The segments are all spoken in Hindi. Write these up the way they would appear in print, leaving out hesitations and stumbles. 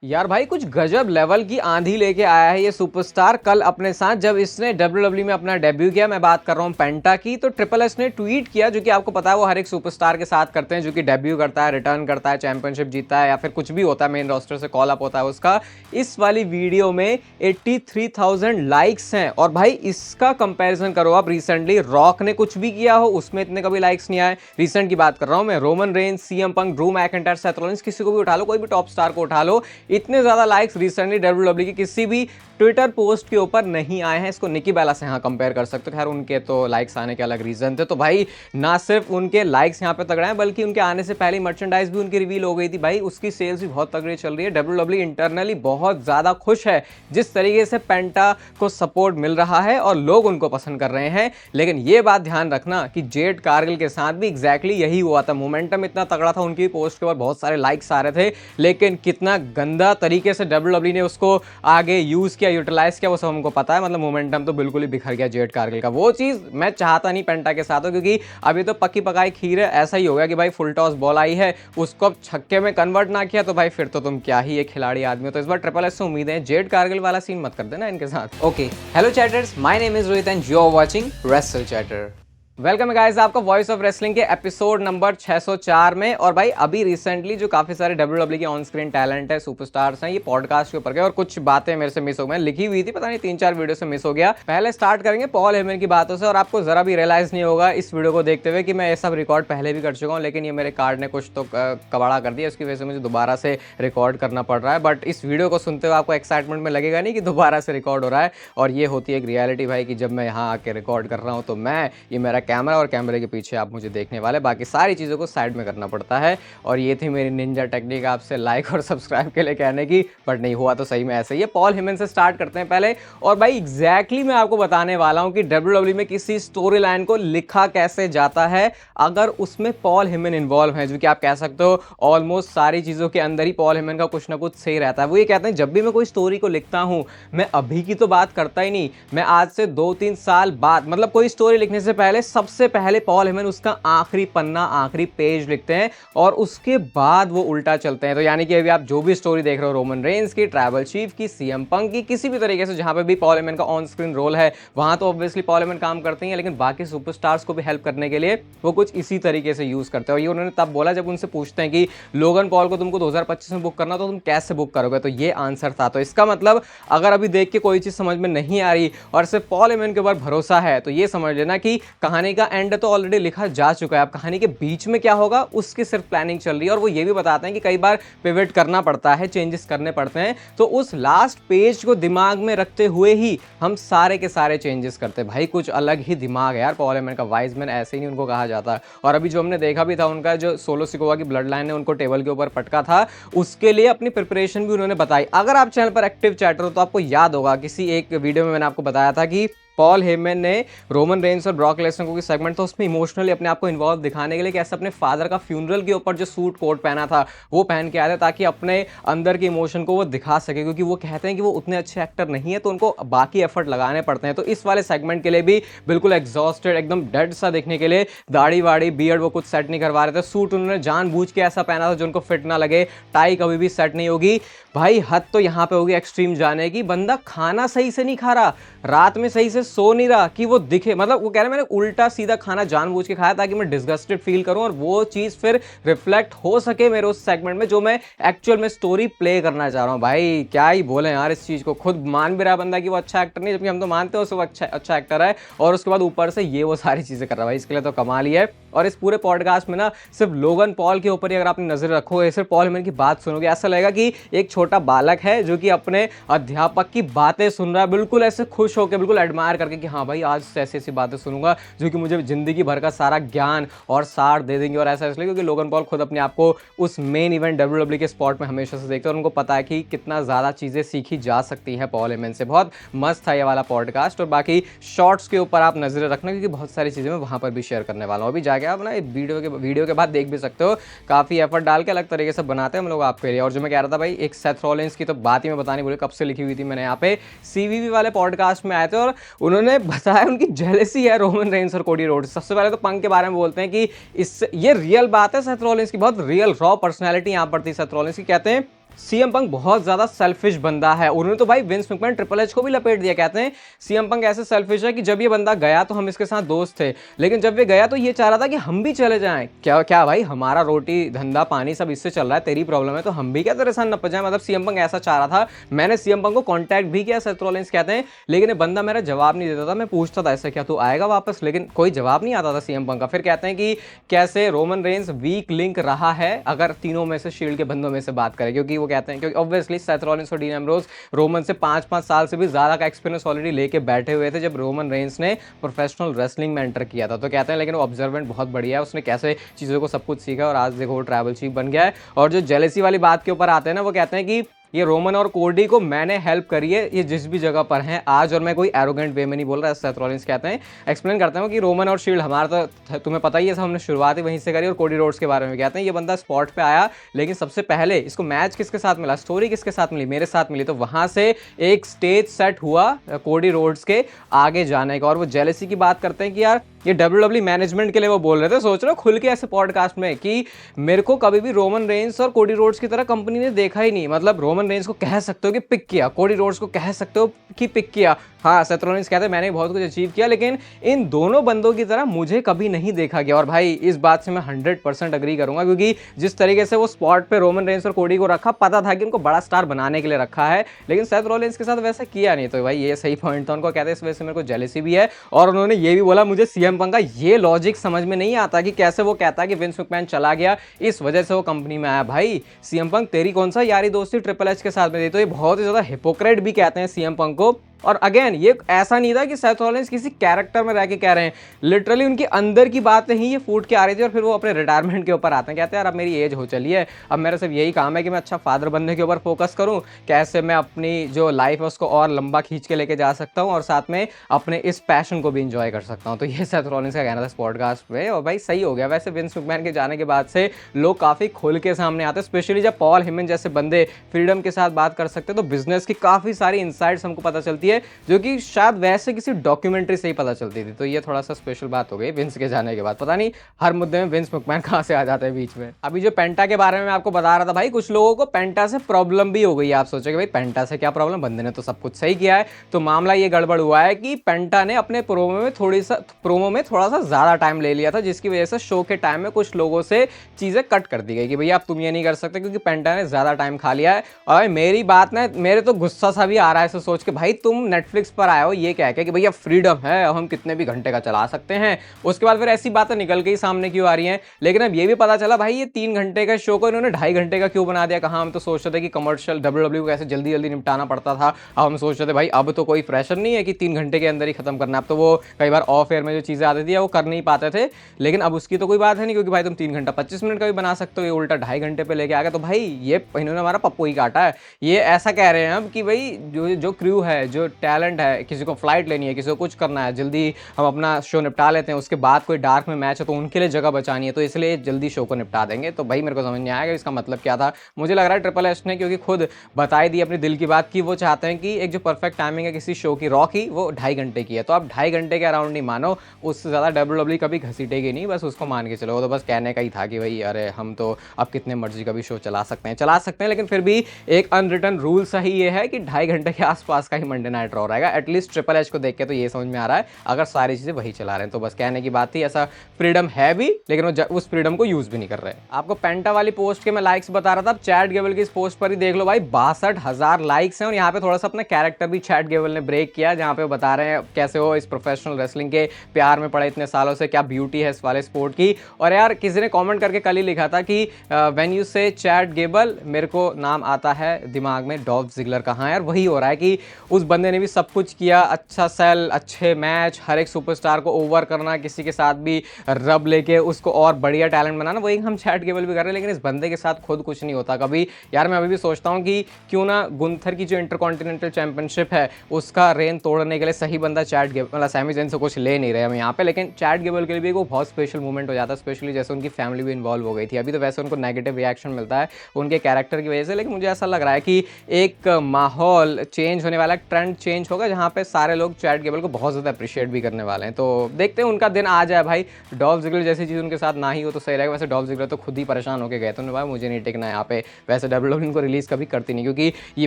यार भाई कुछ गजब लेवल की आंधी लेके आया है ये सुपरस्टार कल अपने साथ जब इसने डब्ल्यूडब्ल्यूई में अपना डेब्यू किया। मैं बात कर रहा हूँ पेंटा की। तो ट्रिपल एस ने ट्वीट किया, जो कि आपको पता है वो हर एक सुपरस्टार के साथ करते हैं जो कि डेब्यू करता है, रिटर्न करता है, चैंपियनशिप जीतता है या फिर कुछ भी होता है, मेन रोस्टर से कॉल अप होता है उसका। इस वाली वीडियो में 83,000 लाइक्स हैं। और भाई इसका कंपेरिजन करो आप, रिसेंटली रॉक ने कुछ भी किया हो उसमें इतने कभी लाइक्स नहीं आए। रिसेंट की बात कर रहा हूँ मैं, Roman Reigns, CM Punk, Drew McIntyre, Seth Rollins, किसी को भी उठा लो, कोई भी टॉप स्टार को उठा लो, इतने ज्यादा लाइक्स रिसेंटली डब्ल्यूडब्ल्यूई की किसी भी ट्विटर पोस्ट के ऊपर नहीं आए हैं। इसको निकी बेला से यहाँ कंपेयर कर सकते हो। खैर उनके तो लाइक्स आने के अलग रीजन थे। तो भाई ना सिर्फ उनके लाइक्स यहाँ पे तगड़े हैं, बल्कि उनके आने से पहले मर्चेंडाइज भी उनकी रिवील हो गई थी। भाई उसकी सेल्स भी बहुत तगड़ी चल रही है। डब्ल्यूडब्ल्यूई इंटरनली बहुत ज्यादा खुश है जिस तरीके से पेंटा को सपोर्ट मिल रहा है और लोग उनको पसंद कर रहे हैं। लेकिन ये बात ध्यान रखना कि जेड कारगिल के साथ भी एग्जैक्टली यही हुआ था। मोमेंटम इतना तगड़ा था, उनकी पोस्ट के ऊपर बहुत सारे लाइक्स आ रहे थे, लेकिन कितना गंदा तरीके से डब्ल्यूडब्ल्यूई ने उसको आगे यूज किया, यूटिलाइज किया, वो सब हमको पता है। मतलब मोमेंटम तो बिल्कुल ही बिखर गया जेड कारगिल का। वो चीज मैं चाहता नहीं पेंटा के साथ हो, क्योंकि अभी तो पक्की पकाई खीर है। ऐसा ही हो गया कि भाई फुल टॉस बॉल आई है, उसको अब छक्के में कन्वर्ट ना किया तो भाई फिर तो तुम क्या ही एक खिलाड़ी आदमी हो। तो इस बार ट्रिपल एस से उम्मीद है जेड कारगिल वाला सीन मत कर देना इनके साथ। Okay, hello chatters, my name is Rohit and you are watching wrestle chatter. Welcome guys आपका वॉइस ऑफ रेसलिंग के एपिसोड नंबर 604 में। और भाई अभी रिसेंटली जो काफी सारे डब्ल्यूडब्ल्यूई के ऑन स्क्रीन टैलेंट है, सुपरस्टार्स हैं, ये पॉडकास्ट के ऊपर गए और कुछ बातें मेरे से मिस हो गई। लिखी हुई थी, पता नहीं 3-4 वीडियो से मिस हो गया। पहले स्टार्ट करेंगे पॉल हेमन की बातों से। और आपको जरा भी रियलाइज नहीं होगा इस वीडियो को देखते हुए कि मैं ये सब रिकॉर्ड पहले भी कर चुका हूँ, लेकिन ये मेरे कार्ड ने कुछ तो कबाड़ा कर दिया, उसकी वजह से मुझे दोबारा से रिकॉर्ड करना पड़ रहा है। बट इस वीडियो को सुनते हुए आपको एक्साइटमेंट में लगेगा नहीं कि दोबारा से रिकॉर्ड हो रहा है। और ये होती है एक रियलिटी भाई, कि जब मैं यहाँ आके रिकॉर्ड कर रहा हूँ तो मैं, ये मेरा कैमरा और कैमरे के पीछे आप मुझे देखने वाले, बाकी सारी चीज़ों को साइड में करना पड़ता है। और ये थी मेरी निंजा टेक्निक आपसे लाइक और सब्सक्राइब के लिए कहने की, बट नहीं हुआ तो सही में ऐसे ही है। पॉल हेमन से स्टार्ट करते हैं पहले। और भाई एग्जैक्टली मैं आपको बताने वाला हूं कि डब्ल्यूडब्ल्यूई में किसी स्टोरी लाइन को लिखा कैसे जाता है अगर उसमें पॉल हेमन इन्वॉल्व है, जो कि आप कह सकते हो ऑलमोस्ट सारी चीज़ों के अंदर ही पॉल हेमन का कुछ ना कुछ सही रहता है। वो ये कहते हैं जब भी मैं कोई स्टोरी को लिखता हूं, मैं अभी की तो बात करता ही नहीं, मैं आज से 2-3 साल बाद, मतलब कोई स्टोरी लिखने से पहले सबसे पहले पॉल हेमन उसका आखिरी पन्ना, आखिरी पेज लिखते हैं और उसके बाद वो उल्टा चलते हैं। तो यानी कि अभी आप जो भी स्टोरी देख रहे हो, रोमन रेंज की, ट्राइबल चीफ की, सीएम पंक की, किसी भी तरीके से जहां पे भी पॉल हेमन का ऑन स्क्रीन रोल है, वहां तो ऑब्वियसली पॉल हेमन काम करते हैं, लेकिन बाकी सुपरस्टार्स को भी हेल्प करने के लिए वो कुछ इसी तरीके से यूज करते हैं। और ये उन्होंने तब बोला जब उनसे पूछते हैं कि लोगन पॉल को तुमको 2025 में बुक करना, तो तुम कैसे बुक करोगे? तो ये आंसर था। तो इसका मतलब अगर अभी देख के कोई चीज समझ में नहीं आ रही और सिर्फ पॉल हेमन के ऊपर भरोसा है, तो ये समझ लेना कि कहानी का एंड तो ऑलरेडी लिखा जा चुका है। अब कहानी के बीच में क्या होगा उसकी सिर्फ प्लानिंग चल रही है। और वो ये भी बताते हैं कि कई बार पिवट करना पड़ता है, चेंजेस करने पड़ते हैं, तो उस लास्ट पेज को दिमाग में रखते हुए ही हम सारे के सारे चेंजेस करते हैं। भाई कुछ अलग ही दिमाग है यार पॉल हेमन का। वाइज मैन ऐसे ही नहीं उनको कहा जाता। और अभी जो हमने देखा भी था, उनका जो सोलो सिकोवा की ब्लड लाइन ने उनको टेबल के ऊपर पटका था, उसके लिए अपनी प्रिपरेशन भी उन्होंने बताई। अगर आप चैनल पर एक्टिव चैटर हो तो आपको याद होगा किसी एक वीडियो में मैंने आपको बताया था कि पॉल हेमन ने रोमन रेंज और ब्रॉक लेसनर को सेगमेंट था, उसमें इमोशनली अपने आप को इन्वॉल्व दिखाने के लिए कैसे अपने फादर का फ्यूनरल के ऊपर जो सूट कोट पहना था वो पहन के आया था, ताकि अपने अंदर के इमोशन को वो दिखा सके। क्योंकि वो कहते हैं कि वो उतने अच्छे एक्टर नहीं है, तो उनको बाकी एफर्ट लगाने पड़ते हैं। तो इस वाले सेगमेंट के लिए भी बिल्कुल एग्जॉस्टेड, एकदम डेड सा दिखने के लिए दाढ़ी वाड़ी बियर्ड वो कुछ सेट नहीं करवा रहे थे। सूट उन्होंने जानबूझ के ऐसा पहना था जो उनको फिट ना लगे। टाई कभी भी सेट नहीं होगी। भाई हद तो यहाँ पे होगी एक्सट्रीम जाने की। बंदा खाना सही से नहीं खा रहा, रात में सही से सो नहीं रहा कि वो दिखे। मतलब वो कह रहे मैंने उल्टा सीधा खाना जानबूझ के खाया ताकि मैं डिस्गस्टेड फील करूं और वो चीज फिर रिफ्लेक्ट हो सके मेरे उस सेगमेंट में जो मैं एक्चुअल में स्टोरी प्ले करना चाह रहा हूं। भाई क्या ही बोले यार इस चीज को। खुद मान भी रहा बंदा कि वो अच्छा एक्टर नहीं, जबकि हम तो मानते हैं वो अच्छा एक्टर है, और उसके बाद ऊपर से ये वो सारी चीजें कर रहा है। भाई इसके लिए तो कमाल ही है। और इस पूरे पॉडकास्ट में ना सिर्फ लोगन पॉल के ऊपर ही अगर आपने नजर रखोगे, सिर्फ पॉल हेमन की बात सुनोगे, ऐसा लगेगा कि एक छोटा बालक है जो कि अपने अध्यापक की बातें सुन रहा है, बिल्कुल ऐसे खुश होकर, बिल्कुल एडमायर करके कि हाँ भाई आज से ऐसी ऐसी बातें सुनूंगा जो कि मुझे जिंदगी भर का सारा ज्ञान और सार दे देंगे। और ऐसा इसलिए क्योंकि लोगन पॉल खुद अपने आप को उस मेन इवेंट डब्ल्यूडब्ल्यूई के स्पॉट में हमेशा से देखते हैं और उनको पता है कि कितना ज़्यादा चीज़ें सीखी जा सकती है पॉल हेमन से। बहुत मस्त था ये वाला पॉडकास्ट। और बाकी शॉर्ट्स के ऊपर आप नजर रखना, क्योंकि बहुत सारी चीज़ें मैं वहाँ पर भी शेयर करने वाला हूँ। अभी जाके आप ना वीडियो के बाद देख भी सकते हो। काफ़ी एफर्ट डाल के अलग तरीके से बनाते हैं हम लोग आपके लिए। और जो मैं कह रहा था भाई, एक सेथ रॉलिंस की तो बात ही मैं बतानी भूली, कब से लिखी हुई थी मैंने यहाँ पे। सीवीवी वाले पॉडकास्ट में आए थे और उन्होंने बताया उनकी जेलसी है रोमन रेंस और कोडी रोड्स। सबसे पहले तो पंक के बारे में बोलते हैं कि इससे ये रियल बात है, सेथ रॉलिंस की बहुत रियल रॉ पर्सनैलिटी यहाँ पर थी सेथ रॉलिंस की। कहते हैं सीएम पंक बहुत ज्यादा सेल्फिश बंदा है। उन्होंने तो भाई विंस मैकमैन ट्रिपल एच को भी लपेट दिया। कहते हैं सीएम पंक ऐसे सेल्फिश है कि जब ये बंदा गया तो हम इसके साथ दोस्त थे, लेकिन जब ये गया तो ये चाह रहा था कि हम भी चले जाएं। क्या क्या भाई, हमारा रोटी धंधा पानी सब इससे चल रहा है, तेरी प्रॉब्लम है तो हम भी क्या तेरे साथ नप जाए। मतलब सीएम पंक ऐसा चाह रहा था। मैंने सीएम पंक को कांटेक्ट भी किया, सेथ रॉलिंस कहते हैं, लेकिन ये बंदा मेरा जवाब नहीं देता था। मैं पूछता था ऐसा क्या तू आएगा वापस, लेकिन कोई जवाब नहीं आता था सीएम पंक का। फिर कहते हैं कि कैसे रोमन रेंस वीक लिंक रहा है अगर तीनों में से शील्ड के बंदों में से बात करें, क्योंकि वो कहते हैं क्योंकि ऑब्वियसली सेथ रॉलिंस और डीन एम्ब्रोस रोमन से 5-5 साल से भी ज्यादा का एक्सपीरियंस ऑलरेडी लेके बैठे हुए थे जब रोमन रेंस ने प्रोफेशनल रेसलिंग में एंटर किया था। तो कहते हैं लेकिन वो ऑब्जर्वेंट बहुत बढ़िया है, उसने कैसे चीज़ों को सब कुछ सीखा और आज देखो वो ट्रैवल चीफ बन गया है। और जो जेलेसी वाली बात के ऊपर आते हैं ना, वो कहते हैं कि ये रोमन और कोडी को मैंने हेल्प करी है ये जिस भी जगह पर हैं आज, और मैं कोई एरोगेंट वे में नहीं बोल रहा। सेथ रॉलिंस कहते हैं, एक्सप्लेन करते हैं कि रोमन और शील्ड हमारा तो तुम्हें पता ही है, हमने शुरुआत ही वहीं से करी। और कोडी रोड्स के बारे में कहते हैं ये बंदा स्पॉट पे आया, लेकिन सबसे पहले इसको मैच किसके साथ मिला, स्टोरी किसके साथ मिली, मेरे साथ मिली। तो वहां से एक स्टेज सेट हुआ कोडी रोड्स के आगे जाने का। और वो जेलेसी की बात करते हैं कि यार ये WWE मैनेजमेंट के लिए वो बोल रहे थे। सोच रहे हो खुल के ऐसे पॉडकास्ट में कि मेरे को कभी भी रोमन रेंस और कोडी रोड्स की तरह कंपनी ने देखा ही नहीं। मतलब रोमन रेंस को कह सकते हो कि पिक किया, कोडी रोड्स को कह सकते हो कि पिक किया। हाँ, सेथ रॉलिंस कहते हैं मैंने बहुत कुछ अचीव किया, लेकिन इन दोनों बंदों की तरह मुझे कभी नहीं देखा गया। और भाई इस बात से मैं 100% अग्री करूंगा, क्योंकि जिस तरीके से वो स्पॉट पे रोमन रेंस और कोडी को रखा, पता था कि उनको बड़ा स्टार बनाने के लिए रखा है, लेकिन सेथ रॉलिंस के साथ वैसा किया नहीं। तो भाई ये सही पॉइंट था उनको, कहते हैं इस वजह से मेरे को जेलेसी भी है। और उन्होंने ये भी बोला मुझे सीएम पंक का ये लॉजिक समझ में नहीं आता कि कैसे वो कहता कि विंस मैकमैन चला गया इस वजह से वो कंपनी में आया। भाई सीएम पंक तेरी कौन सा यारी दोस्ती ट्रिपल एच के साथ में थी। तो ये बहुत ही ज्यादा हिपोक्रेट भी कहते हैं सीएम पंक को। और अगेन ये ऐसा नहीं था कि सेथ रॉलिंस किसी कैरेक्टर में रह के कह रहे हैं, लिटरली उनकी अंदर की बातें ही ये फूट के आ रही थी। और फिर वो अपने रिटायरमेंट के ऊपर आते हैं, कहते हैं यार अब मेरी एज हो चली है, अब मेरा सिर्फ यही काम है कि मैं अच्छा फादर बनने के ऊपर फोकस करूं, कैसे मैं अपनी जो लाइफ है उसको और लंबा खींच के लेके जा सकता हूं और साथ में अपने इस पैशन को भी इंजॉय कर सकता हूं। तो ये सेथ रॉलिंस का कहना था इस पॉडकास्ट में। और भाई सही हो गया। वैसे विंस मैकमैन के जाने के बाद से लोग काफ़ी खुल के सामने आते हैं, स्पेशली जब पॉल हेमन जैसे बंदे फ्रीडम के साथ बात कर सकते हैं तो बिजनेस की काफ़ी सारी इनसाइट्स हमको पता चलती है, जो कि शायद वैसे किसी डॉक्यूमेंट्री से ही पता चलती थी। तो ये थोड़ा सा स्पेशल बात हो गई विंस के जाने के बाद। पता नहीं हर मुद्दे में विंस मैकमैन कहां से आ जाते हैं बीच में। अभी जो पेंटा के बारे में मैं आपको बता रहा था, भाई कुछ लोगों को पेंटा से प्रॉब्लम भी हो गई है। आप सोचोगे भाई पेंटा से क्या प्रॉब्लम, बंदे ने तो सब कुछ सही किया है। तो मामला ये गड़बड़ हुआ है कि पेंटा ने अपने प्रोमो में थोड़ा सा ज्यादा टाइम ले लिया था, जिसकी वजह से शो के टाइम में कुछ लोगों से चीजें कट कर दी गई कि भैया अब तुम ये नहीं कर सकते क्योंकि पेंटा ने ज्यादा टाइम खा लिया है। और मेरी बात ना, मेरे तो गुस्सा सा भी आ रहा है ऐसे सोच के, भाई तुम नेटफ्लिक्स पर आए हो ये कह के कि भैया फ्रीडम है, अब हम कितने भी घंटे का चला सकते हैं। उसके बाद फिर ऐसी बातें निकल के ही सामने क्यों आ रही हैं। लेकिन अब ये भी पता चला भाई ये 3 घंटे का शो को इन्होंने 2.5 घंटे का क्यों बना दिया। कहाँ हम तो सोच रहे थे कि कमर्शियल WWE को कैसे जल्दी जल्दी निपटाना पड़ता था, अब हम सोच रहे थे भाई अब तो कोई प्रेशर नहीं है कि 3 घंटे के अंदर ही खत्म करना। अब तो वो कई बार ऑफ एयर में जो चीजें आती थी वो कर नहीं पाते थे, लेकिन अब उसकी तो कोई बात है नहीं, क्योंकि भाई तुम 3 घंटा 25 मिनट का भी बना सकते हो, ये उल्टा 2.5 घंटे पे लेके आ गए। तो भाई ये इन्होंने हमारा पप्पू ही काटा है। ये ऐसा कह रहे हैं अब कि भाई जो क्रू है, जो टैलेंट है, किसी को फ्लाइट लेनी है, किसी को कुछ करना है, जल्दी हम अपना शो निपटा लेते हैं, उसके बाद कोई डार्क में मैच है तो उनके लिए जगह बचानी है, तो इसलिए जल्दी शो को निपटा देंगे। तो भाई मेरे को समझ नहीं आया कि इसका मतलब क्या था। मुझे लग रहा है ट्रिपल एच ने क्योंकि खुद बताई दी अपनी दिल की बात कि वो चाहते हैं कि एक जो परफेक्ट टाइमिंग है किसी शो की, रॉ की, वो 2.5 घंटे की है। तो आप 2.5 घंटे के अराउंड नहीं मानो, उससे ज़्यादा WWE कभी घसीटेगी नहीं, बस उसको मान के चलो। वो तो बस कहने का ही था कि भाई अरे हम तो अब कितने मर्जी का भी शो चला सकते हैं, लेकिन फिर भी एक अनरिटन रूल सही ये है कि 2.5 घंटे के आसपास का ही मंडे नाइट रॉ रहेगा। एटलीस्ट ट्रिपल एच को देख के तो ये समझ में आ रहा है, अगर सारी चीज़ें वही चला रहे हैं। तो बस कहने की बात थी, ऐसा फ्रीडम है भी, लेकिन वो उस फ्रीडम को यूज़ भी नहीं कर रहे हैं। आपको पेंटा वाली पोस्ट के मैं लाइक्स बता रहा था, चैट गेबल की इस पोस्ट पर ही देख लो भाई 62,000 लाइक्स हैं। और यहाँ पे थोड़ा सा अपना कैरेक्टर भी चैट गेबल ने ब्रेक किया, जहाँ पे वो बता रहे हैं कैसे वो इस प्रोफेशनल रेसलिंग के प्यार में पड़े इतने सालों से, क्या ब्यूटी है इस वाले स्पोर्ट की। और यार किसी ने कॉमेंट करके कल ही लिखा था कि व्हेन यू से चैट गेबल मेरे को नाम आता है दिमाग में डॉल्फ जिगलर। कहाँ यार, वही हो रहा है कि उस बंदे ने भी सब कुछ किया, अच्छा सेल, अच्छे मैच, हर एक सुपरस्टार को ओवर करना, किसी के साथ भी रब लेके उसको और बढ़िया टैलेंट बनाना, वही हम चैट गेबल भी कर रहे हैं। लेकिन इस बंदे के साथ खुद कुछ नहीं होता कभी। यार मैं अभी भी सोचता हूँ कि क्यों ना गुंथर की जो इंटरकॉन्टिनेंटल चैंपियनशिप है उसका रेन तोड़ने के लिए सही बंदा चैट गेबल, मतलब सैमी ज़ेन से कुछ ले नहीं रहे हम यहाँ पे, लेकिन चैट गेबल के लिए भी वो बहुत स्पेशल मूवमेंट हो जाता है, स्पेशली जैसे उनकी फैमिली भी इन्वॉल्व हो गई थी। अभी तो वैसे उनको नेगेटिव रिएक्शन मिलता है उनके कैरेक्टर की वजह से, लेकिन मुझे ऐसा लग रहा है कि एक माहौल चेंज होने वाला, ट्रेंड चेंज होगा जहाँ पे सारे लोग चैट गेबल को बहुत ज़्यादा अप्रिशिएट भी करने वाले हैं। तो देखते हैं उनका दिन आ जाए भाई। डॉल्फ ज़िगलर जैसी चीज़ उनके साथ ना ही हो तो सही रहेगा। वैसे डॉल्फ ज़िगलर तो खुद ही परेशान होकर गए थे, उन्होंने भाई मुझे नहीं टिकना यहाँ पे। वैसे डब्ल्यूडब्ल्यू इनको रिलीज़ कभी करती नहीं, क्योंकि ये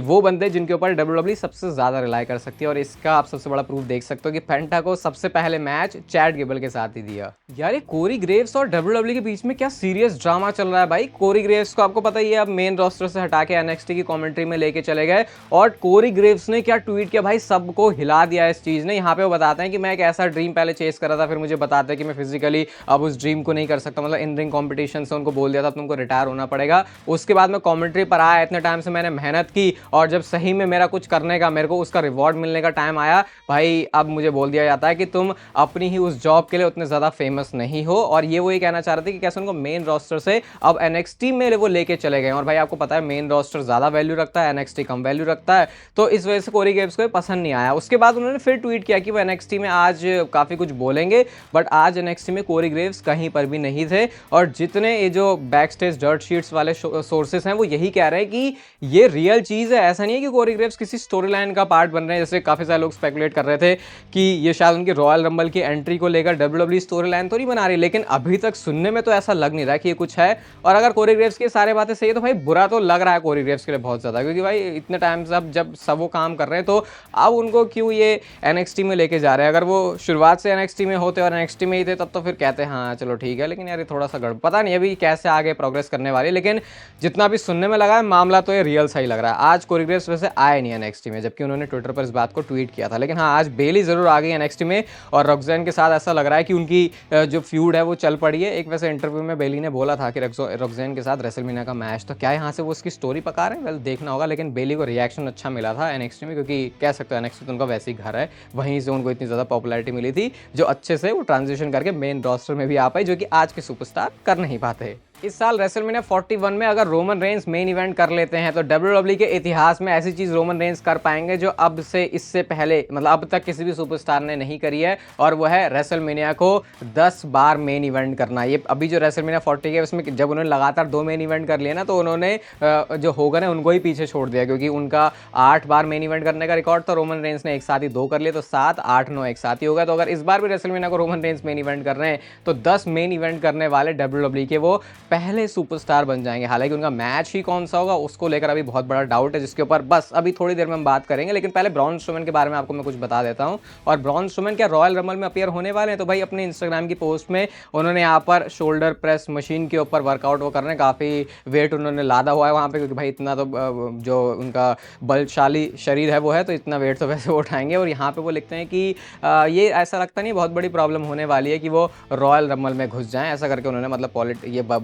वो बंदे जिनके ऊपर डब्ल्यूडब्ल्यू सबसे ज़्यादा रिलाई कर सकती है। और इसका आप सबसे बड़ा प्रूफ देख सकते हो कि पेंटा को सबसे पहले मैच चैट गेबल के साथ ही दिया। यार ये कोरी ग्रेव्स और डब्ल्यूडब्ल्यू के बीच में क्या सीरियस ड्रामा चल रहा है भाई। कोरी ग्रेव्स को आपको पता ही है अब मेन रोस्टर से हटा के एनएक्सटी की कमेंट्री में लेके चले गए। और कोरी ग्रेव्स ने क्या ट्वीट किया भाई, सबको हिला दिया इस चीज़ ने। यहाँ पे वो बताते हैं कि मैं एक ऐसा ड्रीम पहले चेस कर रहा था, फिर मुझे बताते हैं कि मैं फिजिकली अब उस ड्रीम को नहीं कर सकता, मतलब इन रिंग कॉम्पिटिशन से उनको बोल दिया था तुमको रिटायर होना पड़ेगा। उसके बाद मैं कॉमेंट्री पर आया, इतने टाइम से मैंने मेहनत की और जब सही में मेरा कुछ करने का, मेरे को उसका रिवॉर्ड मिलने का टाइम आया भाई, अब मुझे बोल दिया जाता है कि तुम अपनी ही उस जॉब के लिए उतने ज़्यादा फेमस नहीं हो। और ये वो ये कहना चाह रहे थे कि कैसे उनको मेन रोस्टर से अब एनएक्सटी में वो लेके चले गए। और भाई आपको पता है मेन रोस्टर ज़्यादा वैल्यू रखता है, एनएक्सटी कम वैल्यू रखता है, तो इस वजह से कोरी ग्रेव्स को पसंद नहीं आया। उसके बाद उन्होंने फिर ट्वीट किया कि वो एनएक्सटी में आज काफ़ी कुछ बोलेंगे, बट आज एनएक्सटी में कोरी ग्रेव्स कहीं पर भी नहीं थे। और जितने ये जो बैक स्टेज डर्ट शीट्स वाले सोर्सेस हैं वो यही कह रहे हैं कि ये रियल चीज़ है। ऐसा नहीं है कि कोरी ग्रेव्स किसी स्टोरी लाइन का पार्ट बन रहे हैं, जैसे काफ़ी सारे लोग स्पेकुलेट कर रहे थे कि ये शायद उनकी रॉयल रंबल की एंट्री को लेकर डब्ल्यूडब्ल्यू स्टोरी लाइन तो नहीं बना रही। लेकिन अभी तक सुनने में तो ऐसा लग नहीं रहा कि ये कुछ है। और अगर कोरी ग्रेव्स की सारी बातें सही है तो भाई बुरा तो लग रहा है कोरी ग्रेव्स के लिए बहुत ज़्यादा, क्योंकि भाई इतने टाइम से अब जब सब वो काम कर रहे हैं तो अब उनको क्यों ये एनएक्सटी में लेके जा रहे हैं। अगर वो शुरुआत से एनएक्सटी में होते और एनएक्सटी में ही थे तब तो फिर कहते हैं हाँ चलो ठीक है, लेकिन यार ये थोड़ा सा पता नहीं अभी कैसे आगे प्रोग्रेस करने वाली। लेकिन जितना भी सुनने में लगा है मामला तो ये रियल सही लग रहा है। आज कोरी ग्रेव्स वैसे आए नहीं एनएक्सटी में, जबकि उन्होंने ट्विटर पर इस बात को ट्वीट किया था। लेकिन हाँ आज बेली जरूर आ गई एनएक्सटी में और रॉक्सैन के साथ ऐसा लग रहा है कि उनकी जो फ्यूड है वो चल पड़ी है। एक वैसे इंटरव्यू में बेली ने बोला था कि रॉक्सैन के साथ रेसलमेनिया का मैच, तो क्या यहाँ से वो उसकी स्टोरी पका रहे हैं, वेल देखना होगा। लेकिन बेली को रिएक्शन अच्छा मिला था एनएक्सटी में, क्योंकि कह सकते हो एनएक्सटी तो उनका वैसे ही घर है, वहीं से उनको इतनी ज़्यादा पॉपुलैरिटी मिली थी जो अच्छे से वो ट्रांजिशन करके मेन रोस्टर में भी आ पाई, जो कि आज के सुपरस्टार कर नहीं पाते। इस साल रेसलमेनिया 41 में अगर रोमन रेंस मेन इवेंट कर लेते हैं तो डब्ल्यूडब्ल्यू के इतिहास में ऐसी चीज़ रोमन रेंस कर पाएंगे जो अब से इससे पहले मतलब अब तक किसी भी सुपरस्टार ने नहीं करी है। और वो है रेसलमेनिया को 10 बार मेन इवेंट करना। ये अभी जो रेसलमेनिया 40 है उसमें जब उन्होंने लगातार 2 मेन इवेंट कर लिए ना, तो उन्होंने जो होगन है उनको ही पीछे छोड़ दिया, क्योंकि उनका 8 बार मेन इवेंट करने का रिकॉर्ड था। रोमन रेंस ने एक साथ ही 2 कर लिए, तो 7, 8, 9 एक साथ ही होगा। तो अगर इस बार भी रेसलमेनिया को रोमन रेंस मेन इवेंट कर रहे हैं तो 10 मेन इवेंट करने वाले डब्ल्यूडब्ल्यू के वो पहले सुपरस्टार बन जाएंगे। हालांकि उनका मैच ही कौन सा होगा उसको लेकर अभी बहुत बड़ा डाउट है, जिसके ऊपर बस अभी थोड़ी देर में हम बात करेंगे। लेकिन पहले ब्रॉन स्ट्रोमैन के बारे में आपको मैं कुछ बता देता हूं। और ब्रॉन स्ट्रोमैन क्या रॉयल रंबल में अपीयर होने वाले हैं? तो भाई अपने इंस्टाग्राम की पोस्ट में उन्होंने यहाँ पर शोल्डर प्रेस मशीन के ऊपर वर्कआउट वो कर रहे हैं, काफ़ी वेट उन्होंने लादा हुआ है वहाँ पे, क्योंकि भाई इतना तो जो उनका बलशाली शरीर है वो है, तो इतना वेट तो वैसे वो उठाएंगे। और यहाँ पे वो लिखते हैं कि ये ऐसा लगता नहीं बहुत बड़ी प्रॉब्लम होने वाली है कि वो रॉयल रंबल में घुस जाएं, ऐसा करके उन्होंने मतलब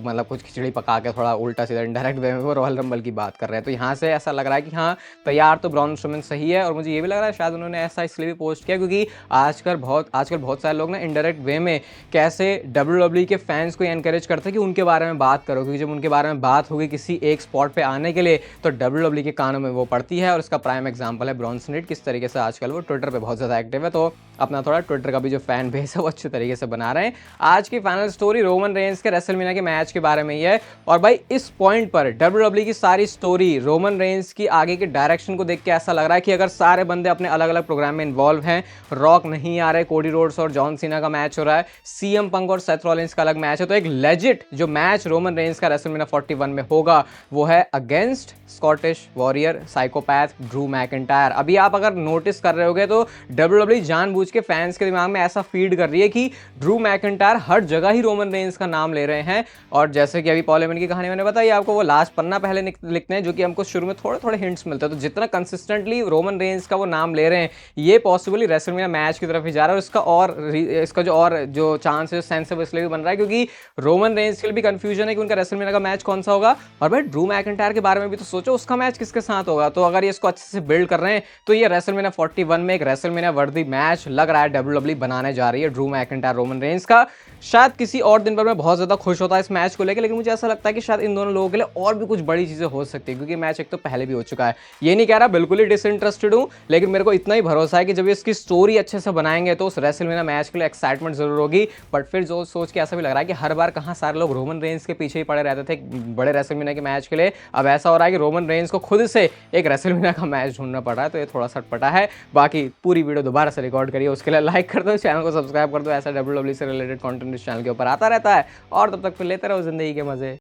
मतलब कुछ खिचड़ी पका के थोड़ा उल्टा सीधा इनडायरेक्ट वे में वो रॉयल रंबल की बात कर रहे हैं। तो यहाँ से ऐसा लग रहा है कि हाँ तैयार तो ब्रॉन स्ट्रोमैन सही है। और मुझे ये भी लग रहा है शायद उन्होंने ऐसा इसलिए भी पोस्ट किया क्योंकि आजकल बहुत सारे लोग ना इनडायरेक्ट वे में कैसे डब्ल्यूडब्ल्यू के फैंस को एनकरेज करते हैं कि उनके बारे में बात करो, क्योंकि जब उनके बारे में बात होगी किसी एक स्पॉट पे आने के लिए तो डब्ल्यूडब्ल्यू के कानों में वो पड़ती है। और इसका प्राइम एग्जांपल है ब्रॉन स्ट्रोमैन, किस तरीके से आजकल वो ट्विटर पे बहुत ज़्यादा एक्टिव है। तो अपना थोड़ा ट्विटर का भी जो फैन बेस है वो अच्छे तरीके से बना रहे हैं। आज की फाइनल स्टोरी रोमन रेंस के रेसलमेनिया के मैच के बारे में ही है। और भाई इस पॉइंट पर डब्ल्यूडब्ल्यू की सारी स्टोरी रोमन रेंस की आगे के डायरेक्शन को देख के ऐसा लग रहा है कि अगर सारे बंदे अपने अलग अलग प्रोग्राम में इन्वॉल्व हैं, रॉक नहीं आ रहे, कोडी रोड्स और जॉन सीना का मैच हो रहा है, सीएम पंक और सेथ रॉलिंस का अलग मैच है, तो एक लेजिट जो मैच रोमन रेंस का रेसलमेनिया 41 में होगा वो है against Scottish warrior psychopath Drew McIntyre. अभी आप अगर नोटिस कर रहे होगे तो डब्ल्यूडब्ल्यू जानबूझ के फैंस के दिमाग में ऐसा फीड कर रही है कि ड्रू मैकिंटायर हर जगह ही रोमन रेंस का नाम ले रहे हैं। और जैसे कि अभी पॉल हेमन की कहानी मैंने बताई आपको, वो लास्ट पन्ना पहले लिखते हैं, जो कि हमको शुरू में थोड़े थोड़े हिंट्स मिलते हैं। तो जितना कंसिस्टेंटली रोमन रेंस का वो नाम ले रहे हैं, ये पॉसिबली रेसलमेनिया मैच की तरफ ही जा रहा है। और इसका जो चांस है सेंस है वो इसलिए भी बन रहा है क्योंकि रोमन रेंस के लिए भी कंफ्यूजन है कि उनका रेसलमेनिया का मैच कौन सा होगा। और भाई ड्रू मैकिंटायर के बारे में भी तो सोचो, उसका मैच किसके साथ होगा। तो अगर ये इसको अच्छे से बिल्ड कर रहे हैं तो ये रेसलमेनिया 41 में एक रेसलमेनिया वर्दी मैच लग रहा है डब्ल्यूडब्ल्यू बनाने जा रही है ड्रू मैकिंटायर रोमन रेंस का। शायद किसी और दिन पर मैं बहुत ज़्यादा खुश होता इस मैच को लेकर, लेकिन मुझे ऐसा लगता है कि शायद इन दोनों लोगों के लिए और भी कुछ बड़ी चीज़ें हो सकती है, क्योंकि मैच एक तो पहले भी हो चुका है। ये नहीं कह रहा बिल्कुल ही डिसइंटरेस्टेड हूँ, लेकिन मेरे को इतना ही भरोसा है कि जब ये इसकी स्टोरी अच्छे से बनाएंगे तो उस रेसलमेनिया मैच के लिए एक्साइटमेंट जरूर होगी। बट फिर जो सोच के ऐसा भी लग रहा है कि हर बार कहाँ सारे लोग रोमन रेंज के पीछे ही पड़े रहते थे बड़े रेसलमेनिया के मैच के लिए, अब ऐसा हो रहा है कि रोमन रेंज को खुद से एक रेसलमेनिया का मैच ढूंढना पड़ रहा है, तो ये थोड़ा सटपटा है। बाकी पूरी वीडियो दोबारा से रिकॉर्ड करिए, उसके लिए लाइक कर दो, चैनल को सब्सक्राइब कर दो, ऐसा WWE से रिलेटेड कंटेंट इस चैनल के ऊपर आता रहता है। और तब तक फिर लेते रहो जिंदगी के मजे।